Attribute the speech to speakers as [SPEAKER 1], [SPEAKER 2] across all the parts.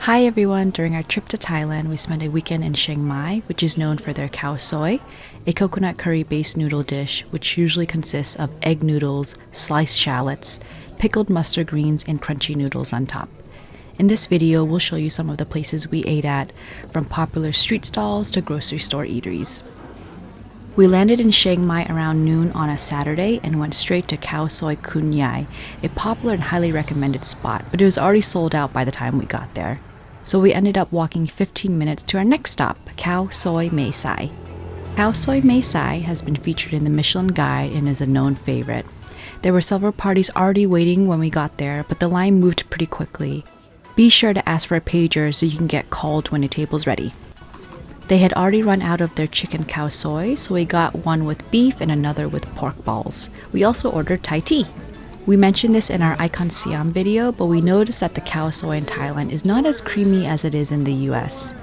[SPEAKER 1] Hi everyone, during our trip to Thailand, we spent a weekend in Chiang Mai, which is known for their khao soi, a coconut curry based noodle dish which usually consists of egg noodles, sliced shallots, pickled mustard greens, and crunchy noodles on top. In this video, we'll show you some of the places we ate at, from popular street stalls to grocery store eateries. We landed in Chiang Mai around noon on a Saturday and went straight to Khao Soi Kun Nhai, a popular and highly recommended spot, but it was already sold out by the time we got there. So we ended up walking 15 minutes to our next stop, Khao Soi Mae Sai. Khao Soi Mae Sai has been featured in the Michelin Guide and is a known favorite. There were several parties already waiting when we got there, but the line moved pretty quickly. Be sure to ask for a pager so you can get called when a table's ready. They had already run out of their chicken khao soi, so we got one with beef and another with pork balls. We also ordered Thai tea. We mentioned this in our Icon Siam video, but we noticed that the khao soi in Thailand is not as creamy as it is in the US.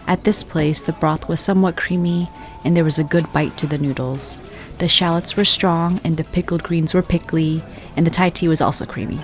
[SPEAKER 1] At this place, the broth was somewhat creamy and there was a good bite to the noodles. The shallots were strong and the pickled greens were pickly, and the Thai tea was also creamy.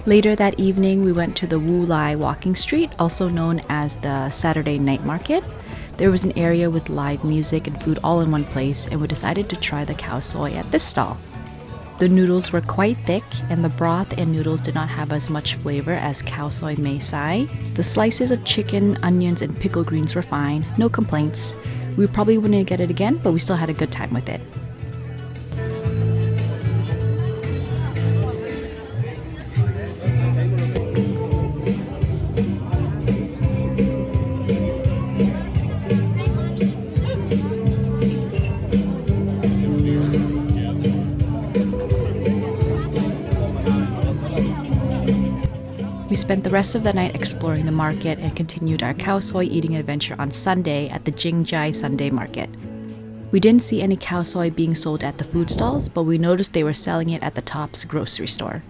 [SPEAKER 1] Later that evening, we went to the Wu Lai Walking Street, also known as the Saturday Night Market. There was an area with live music and food all in one place, and we decided to try the khao soi at this stall. The noodles were quite thick, and the broth and noodles did not have as much flavor as khao soi mae sai. The slices of chicken, onions, and pickled greens were fine, no complaints. We probably wouldn't get it again, but we still had a good time with it. We spent the rest of the night exploring the market and continued our khao soi eating adventure on Sunday at the Jingjai Sunday Market. We didn't see any khao soi being sold at the food stalls, but we noticed they were selling it at the Tops grocery store.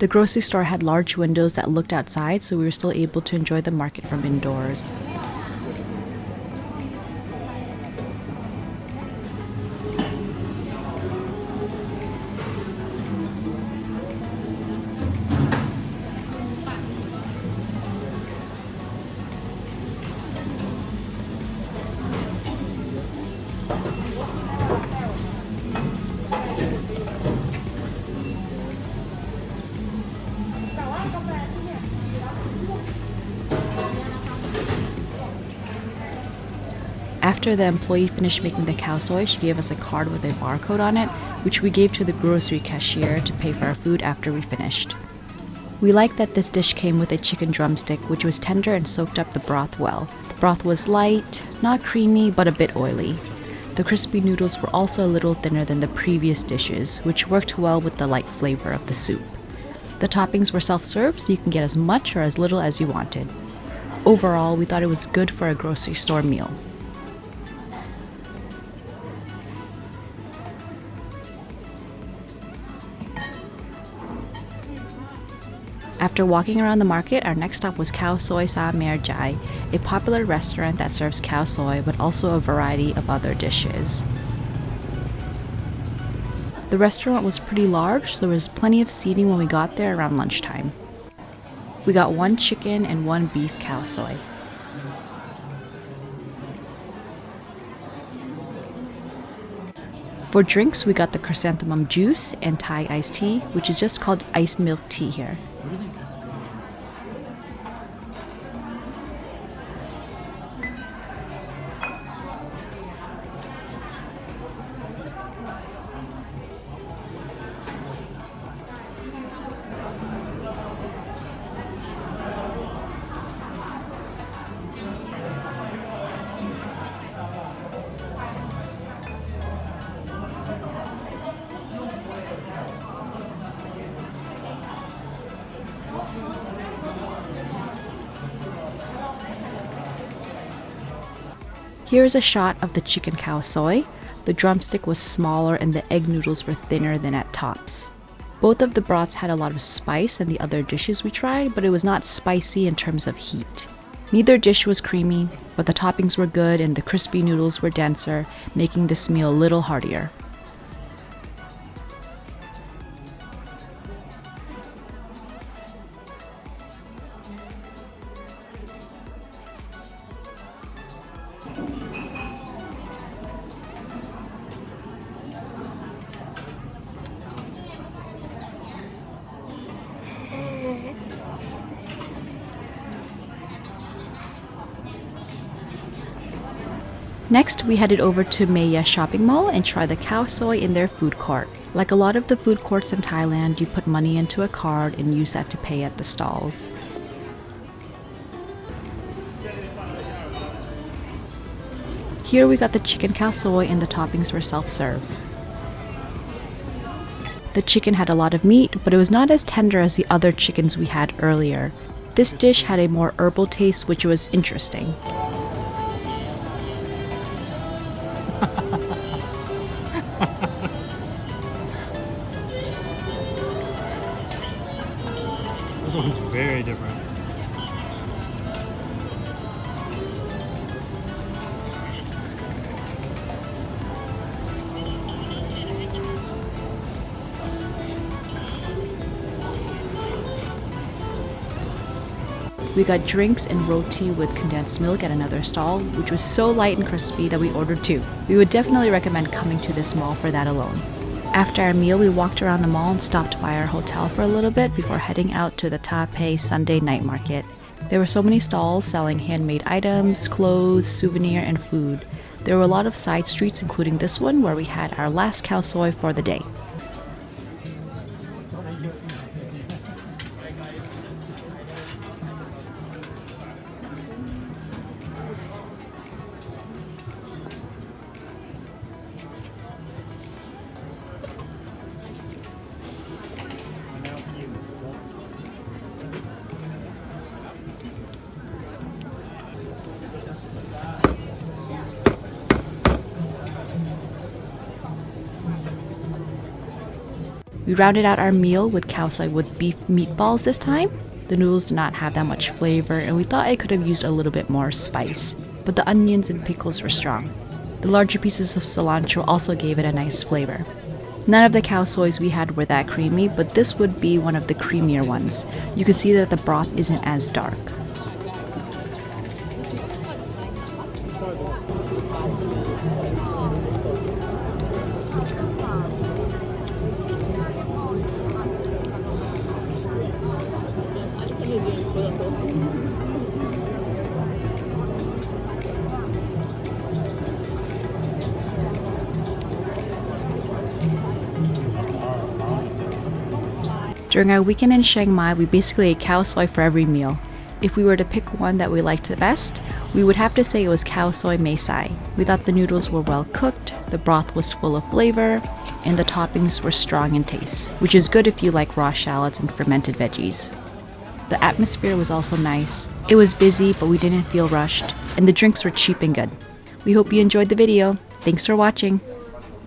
[SPEAKER 1] The grocery store had large windows that looked outside, so we were still able to enjoy the market from indoors. After the employee finished making the khao soi, she gave us a card with a barcode on it, which we gave to the grocery cashier to pay for our food after we finished. We liked that this dish came with a chicken drumstick, which was tender and soaked up the broth well. The broth was light, not creamy, but a bit oily. The crispy noodles were also a little thinner than the previous dishes, which worked well with the light flavor of the soup. The toppings were self-served, so you can get as much or as little as you wanted. Overall, we thought it was good for a grocery store meal. After walking around the market, our next stop was Khao Soi Sa Mer Jai, a popular restaurant that serves khao soi but also a variety of other dishes. The restaurant was pretty large, so there was plenty of seating when we got there around lunchtime. We got one chicken and one beef khao soi. For drinks, we got the chrysanthemum juice and Thai iced tea, which is just called iced milk tea here. Here is a shot of the chicken khao soi. The drumstick was smaller and the egg noodles were thinner than at Tops. Both of the broths had a lot of spice than the other dishes we tried, but it was not spicy in terms of heat. Neither dish was creamy, but the toppings were good and the crispy noodles were denser, making this meal a little heartier. Next, we headed over to Maya Shopping Mall and tried the khao soi in their food court. Like a lot of the food courts in Thailand, you put money into a card and use that to pay at the stalls. Here we got the chicken khao soi and the toppings were self-serve. The chicken had a lot of meat, but it was not as tender as the other chickens we had earlier. This dish had a more herbal taste, which was interesting.
[SPEAKER 2] This one's very different.
[SPEAKER 1] We got drinks and roti with condensed milk at another stall, which was so light and crispy that we ordered two. We would definitely recommend coming to this mall for that alone. After our meal, we walked around the mall and stopped by our hotel for a little bit before heading out to the Ta Pei Sunday night market. There were so many stalls selling handmade items, clothes, souvenir, and food. There were a lot of side streets, including this one where we had our last khao soi for the day. We rounded out our meal with khao soi with beef meatballs this time. The noodles did not have that much flavor and we thought I could have used a little bit more spice, but the onions and pickles were strong. The larger pieces of cilantro also gave it a nice flavor. None of the khao sois we had were that creamy, but this would be one of the creamier ones. You can see that the broth isn't as dark. During our weekend in Chiang Mai, we basically ate khao soi for every meal. If we were to pick one that we liked the best, we would have to say it was khao soi mae sai. We thought the noodles were well cooked, the broth was full of flavor, and the toppings were strong in taste, which is good if you like raw shallots and fermented veggies. The atmosphere was also nice. It was busy, but we didn't feel rushed, and the drinks were cheap and good. We hope you enjoyed the video. Thanks for watching.